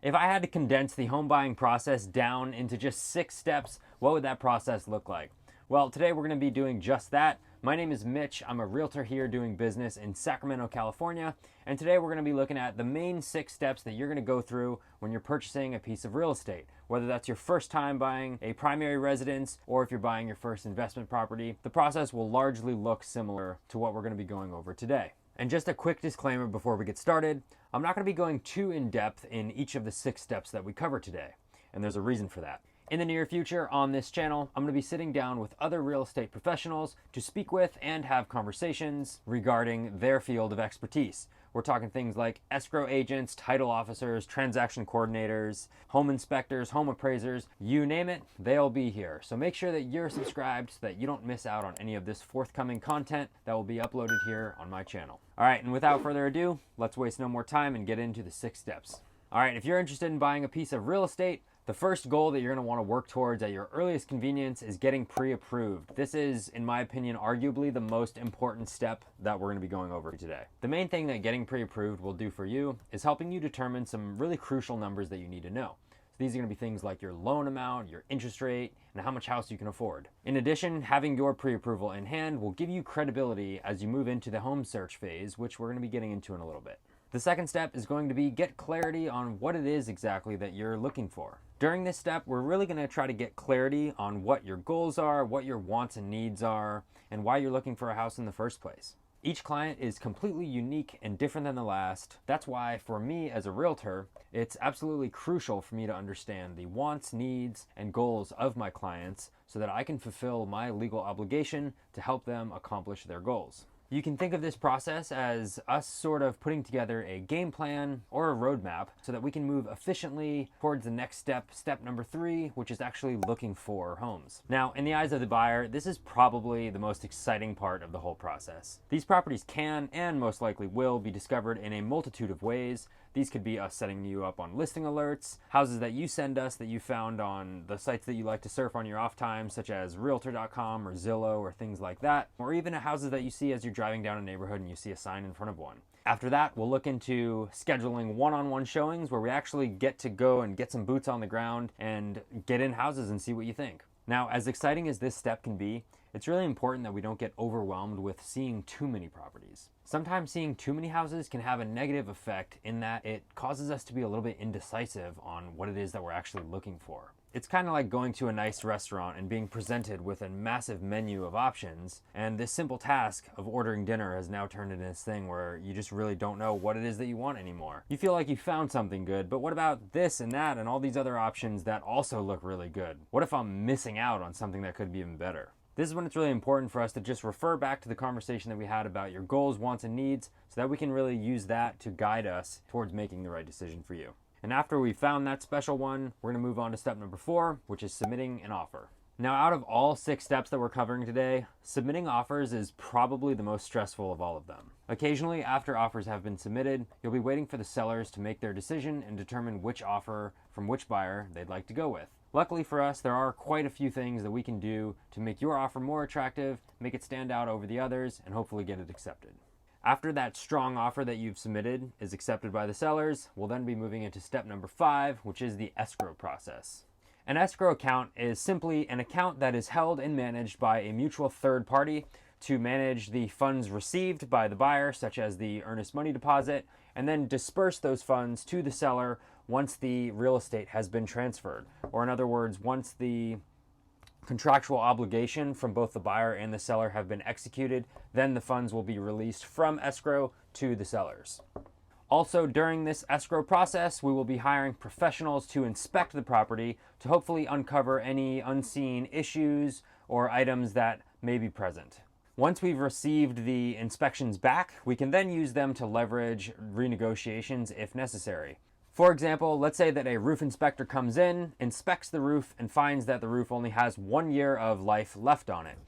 If I had to condense the home buying process down into just 6 steps, what would that process look like? Well, today we're going to be doing just that. My name is Mitch. I'm a realtor here doing business in Sacramento, California. And today we're going to be looking at the main 6 steps that you're going to go through when you're purchasing a piece of real estate. Whether that's your first time buying a primary residence or if you're buying your first investment property, the process will largely look similar to what we're going to be going over today. And just a quick disclaimer before we get started, I'm not going to be going too in depth in each of the 6 steps that we cover today, and there's a reason for that. In the near future on this channel, I'm going to be sitting down with other real estate professionals to speak with and have conversations regarding their field of expertise. We're talking things like escrow agents, title officers, transaction coordinators, home inspectors, home appraisers, you name it, they'll be here. So make sure that you're subscribed so that you don't miss out on any of this forthcoming content that will be uploaded here on my channel. All right, and without further ado, let's waste no more time and get into the 6 steps. All right, if you're interested in buying a piece of real estate, the first goal that you're going to want to work towards at your earliest convenience is getting pre-approved. This is, in my opinion, arguably the most important step that we're going to be going over today. The main thing that getting pre-approved will do for you is helping you determine some really crucial numbers that you need to know. So these are going to be things like your loan amount, your interest rate, and how much house you can afford. In addition, having your pre-approval in hand will give you credibility as you move into the home search phase, which we're going to be getting into in a little bit. The second step is going to be get clarity on what it is exactly that you're looking for. During this step, we're really going to try to get clarity on what your goals are, what your wants and needs are, and why you're looking for a house in the first place. Each client is completely unique and different than the last. That's why for me as a realtor, it's absolutely crucial for me to understand the wants, needs, and goals of my clients so that I can fulfill my legal obligation to help them accomplish their goals. You can think of this process as us sort of putting together a game plan or a roadmap so that we can move efficiently towards the next step, step number 3, which is actually looking for homes. Now, in the eyes of the buyer, this is probably the most exciting part of the whole process. These properties can and most likely will be discovered in a multitude of ways. These could be us setting you up on listing alerts, houses that you send us that you found on the sites that you like to surf on your off time, such as realtor.com or Zillow or things like that, or even houses that you see as you're driving down a neighborhood and you see a sign in front of one. After that, we'll look into scheduling one-on-one showings where we actually get to go and get some boots on the ground and get in houses and see what you think. Now, as exciting as this step can be, it's really important that we don't get overwhelmed with seeing too many properties. Sometimes seeing too many houses can have a negative effect in that it causes us to be a little bit indecisive on what it is that we're actually looking for. It's kind of like going to a nice restaurant and being presented with a massive menu of options, and this simple task of ordering dinner has now turned into this thing where you just really don't know what it is that you want anymore. You feel like you found something good, but what about this and that and all these other options that also look really good? What if I'm missing out on something that could be even better? This is when it's really important for us to just refer back to the conversation that we had about your goals, wants, and needs so that we can really use that to guide us towards making the right decision for you. And after we've found that special one, we're going to move on to step number 4, which is submitting an offer. Now, out of all 6 steps that we're covering today, submitting offers is probably the most stressful of all of them. Occasionally, after offers have been submitted, you'll be waiting for the sellers to make their decision and determine which offer from which buyer they'd like to go with. Luckily for us, there are quite a few things that we can do to make your offer more attractive, make it stand out over the others, and hopefully get it accepted. After that strong offer that you've submitted is accepted by the sellers, we'll then be moving into step number 5, which is the escrow process. An escrow account is simply an account that is held and managed by a mutual third party to manage the funds received by the buyer, such as the earnest money deposit, and then disperse those funds to the seller once the real estate has been transferred. Or in other words, once the contractual obligation from both the buyer and the seller have been executed, then the funds will be released from escrow to the sellers. Also, during this escrow process, we will be hiring professionals to inspect the property to hopefully uncover any unseen issues or items that may be present. Once we've received the inspections back, we can then use them to leverage renegotiations if necessary. For example, let's say that a roof inspector comes in, inspects the roof, and finds that the roof only has 1 year of life left on it.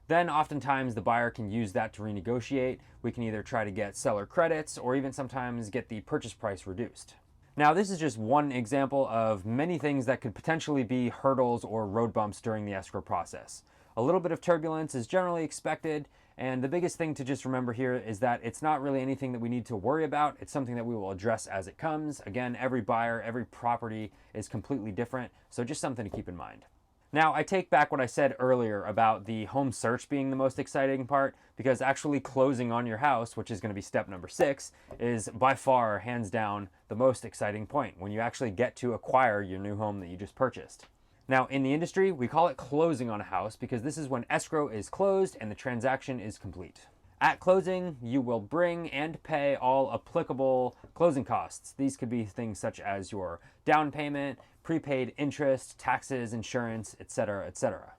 Then oftentimes the buyer can use that to renegotiate. We can either try to get seller credits or even sometimes get the purchase price reduced. Now, this is just one example of many things that could potentially be hurdles or road bumps during the escrow process. A little bit of turbulence is generally expected, And the biggest thing to just remember here is that it's not really anything that we need to worry about. It's something that we will address as it comes. Again, every buyer, every property is completely different, so just something to keep in mind. Now, I take back what I said earlier about the home search being the most exciting part, because actually closing on your house, which is going to be step number 6, is by far, hands down, the most exciting point when you actually get to acquire your new home that you just purchased. Now, in the industry, we call it closing on a house because this is when escrow is closed and the transaction is complete. At closing, you will bring and pay all applicable closing costs. These could be things such as your down payment, prepaid interest, taxes, insurance, etc., etc.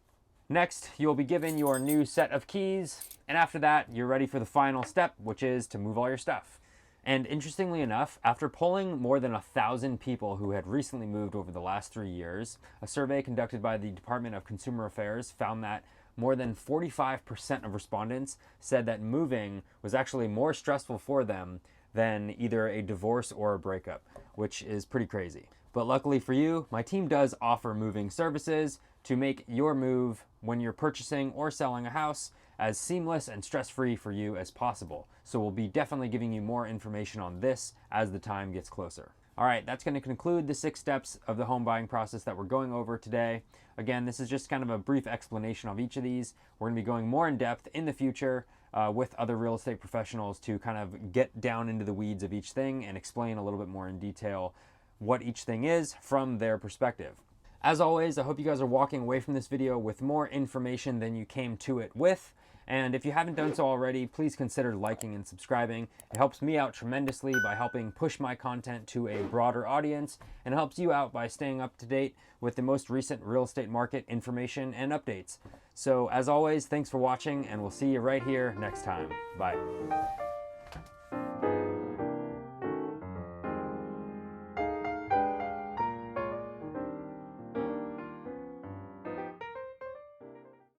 Next, you'll be given your new set of keys, and after that, you're ready for the final step, which is to move all your stuff. And interestingly enough, after polling more than 1,000 people who had recently moved over the last 3 years, a survey conducted by the Department of Consumer Affairs found that more than 45% of respondents said that moving was actually more stressful for them than either a divorce or a breakup, which is pretty crazy. But luckily for you, my team does offer moving services to make your move when you're purchasing or selling a house as seamless and stress-free for you as possible. So we'll be definitely giving you more information on this as the time gets closer. All right, that's going to conclude the 6 steps of the home buying process that we're going over today. Again, this is just kind of a brief explanation of each of these. We're going to be going more in depth in the future with other real estate professionals to kind of get down into the weeds of each thing and explain a little bit more in detail what each thing is from their perspective. As always, I hope you guys are walking away from this video with more information than you came to it with. And if you haven't done so already, please consider liking and subscribing. It helps me out tremendously by helping push my content to a broader audience, and helps you out by staying up to date with the most recent real estate market information and updates. So as always, thanks for watching, and we'll see you right here next time. Bye.